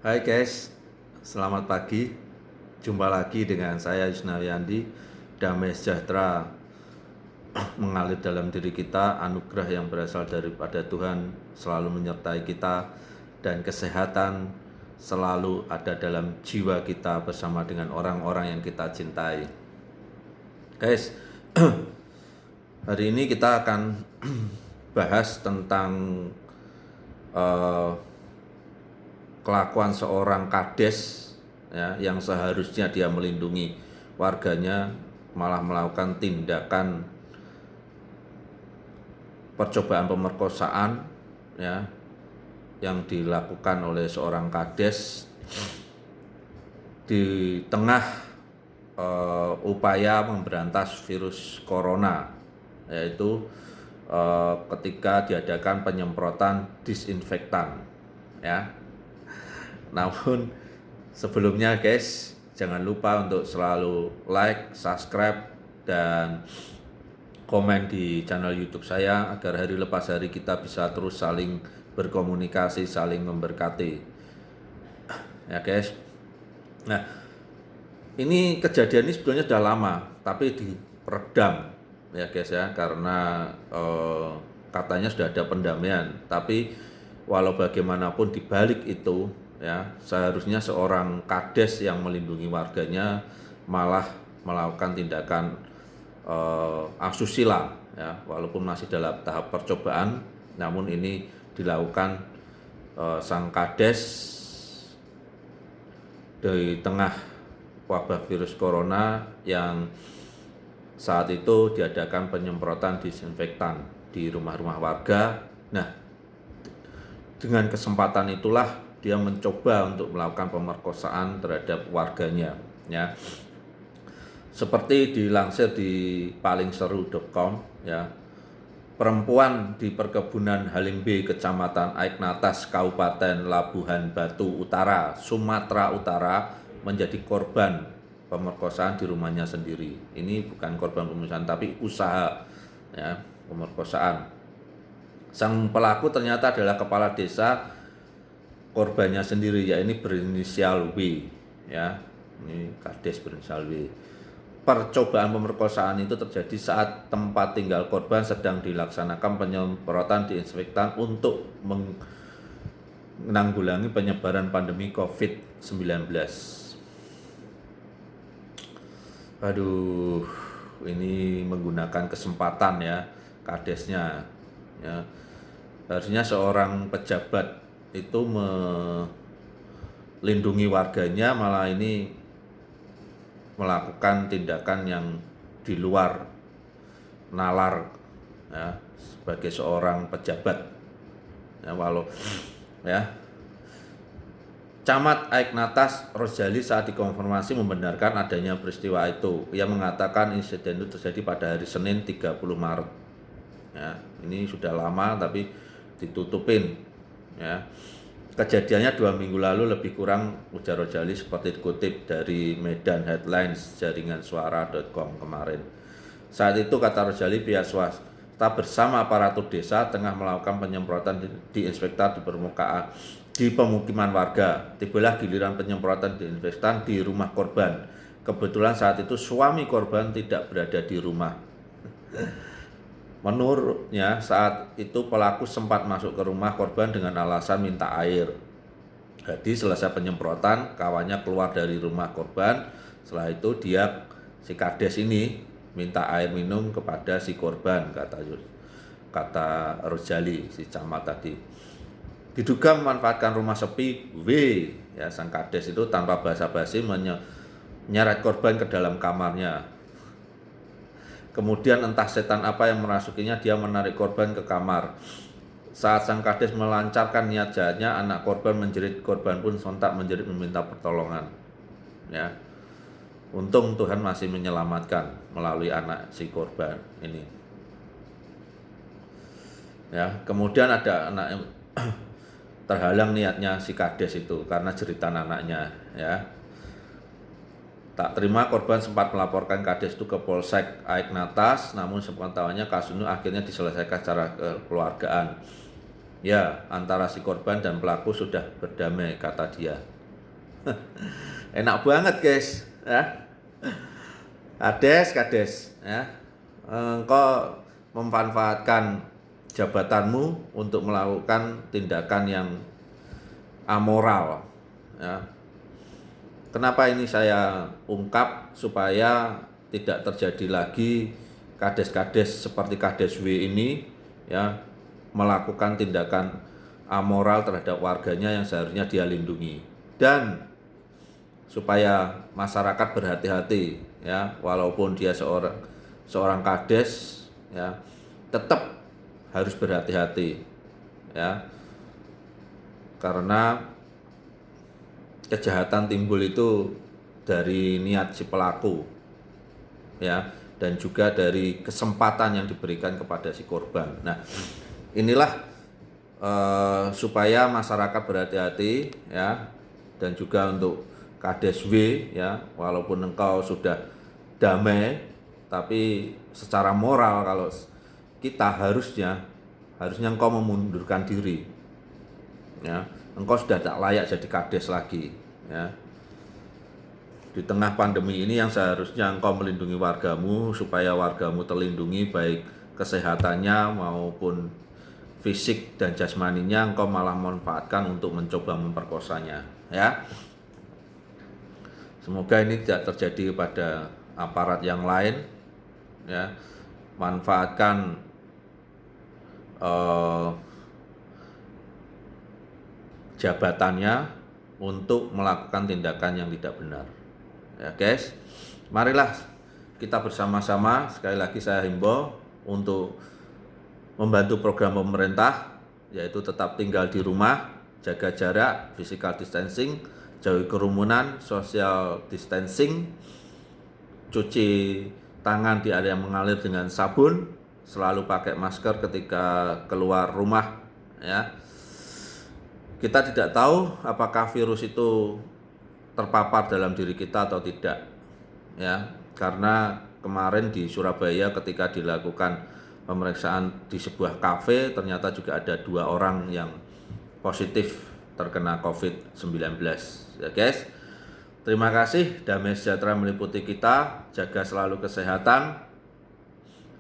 Hai guys, selamat pagi. Jumpa lagi dengan saya Yusnawiyandi. Damai sejahtera mengalir dalam diri kita, anugerah yang berasal daripada Tuhan selalu menyertai kita, dan kesehatan selalu ada dalam jiwa kita bersama dengan orang-orang yang kita cintai. Guys, hari ini kita akan bahas tentang kelakuan seorang kades ya, yang seharusnya dia melindungi warganya malah melakukan tindakan percobaan pemerkosaan ya, yang dilakukan oleh seorang kades di tengah upaya memberantas virus corona, yaitu ketika diadakan penyemprotan disinfektan ya. Namun sebelumnya guys, jangan lupa untuk selalu like, subscribe, dan komen di channel YouTube saya agar hari lepas hari kita bisa terus saling berkomunikasi, saling memberkati. Ya guys. Nah, ini kejadian ini sebenarnya sudah lama, tapi diredam ya guys ya, karena katanya sudah ada pendamaian. Tapi walau bagaimanapun di balik itu ya, seharusnya seorang kades yang melindungi warganya malah melakukan tindakan asusila ya, walaupun masih dalam tahap percobaan, namun ini dilakukan sang kades di tengah wabah virus corona yang saat itu diadakan penyemprotan disinfektan di rumah-rumah warga. Nah, dengan kesempatan itulah dia mencoba untuk melakukan pemerkosaan terhadap warganya ya. Seperti dilansir di palingseru.com ya, perempuan di perkebunan Halim B, Kecamatan Aiknatas, Kabupaten Labuhan Batu Utara, Sumatera Utara menjadi korban pemerkosaan di rumahnya sendiri. Ini bukan korban pemerkosaan tapi usaha ya, pemerkosaan. Sang pelaku ternyata adalah kepala desa korbannya sendiri, ya ini berinisial W ya. Ini kades berinisial W. Percobaan pemerkosaan itu terjadi saat tempat tinggal korban sedang dilaksanakan penyemprotan disinfektan untuk menanggulangi penyebaran pandemi COVID-19. Aduh, ini menggunakan kesempatan ya kadesnya ya. Harusnya seorang pejabat itu melindungi warganya, malah ini melakukan tindakan yang di luar nalar ya, sebagai seorang pejabat ya. Walau ya, Camat Aiknatas Rosjali saat dikonfirmasi membenarkan adanya peristiwa itu. Ia mengatakan insiden itu terjadi pada hari Senin 30 Maret ya. Ini sudah lama tapi ditutupin ya. Kejadiannya 2 minggu lalu lebih kurang, ujar Rosjali seperti dikutip dari Medan Headlines jaringan suara.com kemarin. Saat itu, kata Rosjali, pihak swasta bersama aparatur desa tengah melakukan penyemprotan disinfektan di pemukiman warga. Tibalah giliran penyemprotan disinfektan di rumah korban. Kebetulan saat itu suami korban tidak berada di rumah. Menurutnya, saat itu pelaku sempat masuk ke rumah korban dengan alasan minta air. Jadi selesai penyemprotan, kawannya keluar dari rumah korban. Setelah itu si kades ini minta air minum kepada si korban, kata Rosjali, si camat tadi. Diduga memanfaatkan rumah sepi, W ya, sang kades itu tanpa basa-basi menyeret korban ke dalam kamarnya. Kemudian entah setan apa yang merasukinya, dia menarik korban ke kamar. Saat sang kades melancarkan niat jahatnya, anak korban menjerit. Korban pun sontak menjerit meminta pertolongan ya. Untung Tuhan masih menyelamatkan melalui anak si korban ini ya. Kemudian ada anak yang terhalang niatnya si kades itu karena jeritan anaknya ya. Tak terima, korban sempat melaporkan kades itu ke Polsek Aiknatas, namun sepengetahuannya kasus itu akhirnya diselesaikan secara kekeluargaan. Ya, antara si korban dan pelaku sudah berdamai, kata dia. Enak banget guys, ya. Kades, ya. Engkau memanfaatkan jabatanmu untuk melakukan tindakan yang amoral, ya. Kenapa ini saya ungkap? Supaya tidak terjadi lagi kades-kades seperti Kades W ini, ya, melakukan tindakan amoral terhadap warganya yang seharusnya dia lindungi. Dan supaya masyarakat berhati-hati, ya, walaupun dia seorang kades, ya, tetap harus berhati-hati, ya, karena kejahatan timbul itu dari niat si pelaku, ya, dan juga dari kesempatan yang diberikan kepada si korban. Nah, inilah supaya masyarakat berhati-hati, ya, dan juga untuk Kades W, ya, walaupun engkau sudah damai, tapi secara moral kalau kita harusnya engkau memundurkan diri, ya. Engkau sudah tak layak jadi kades lagi, ya. Di tengah pandemi ini yang seharusnya engkau melindungi wargamu supaya wargamu terlindungi baik kesehatannya maupun fisik dan jasmaninya, engkau malah memanfaatkan untuk mencoba memperkosanya, ya. Semoga ini tidak terjadi pada aparat yang lain, ya. Manfaatkan jabatannya untuk melakukan tindakan yang tidak benar, ya guys. Marilah kita bersama-sama, sekali lagi saya himbau untuk membantu program pemerintah, yaitu tetap tinggal di rumah, jaga jarak, physical distancing, jauhi kerumunan, social distancing, cuci tangan di area yang mengalir dengan sabun, selalu pakai masker ketika keluar rumah, ya. Kita tidak tahu apakah virus itu terpapar dalam diri kita atau tidak, ya, karena kemarin di Surabaya ketika dilakukan pemeriksaan di sebuah kafe, ternyata juga ada 2 orang yang positif terkena COVID-19, ya guys. Terima kasih, damai sejahtera meliputi kita, jaga selalu kesehatan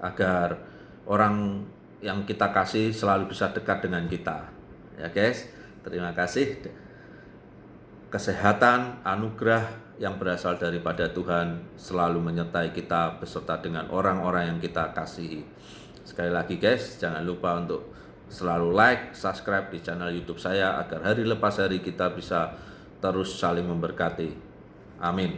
agar orang yang kita kasih selalu bisa dekat dengan kita, ya guys. Terima kasih. Kesehatan, anugerah yang berasal daripada Tuhan selalu menyertai kita beserta dengan orang-orang yang kita kasihi. Sekali lagi guys, jangan lupa untuk selalu like, subscribe di channel YouTube saya agar hari lepas hari kita bisa terus saling memberkati. Amin.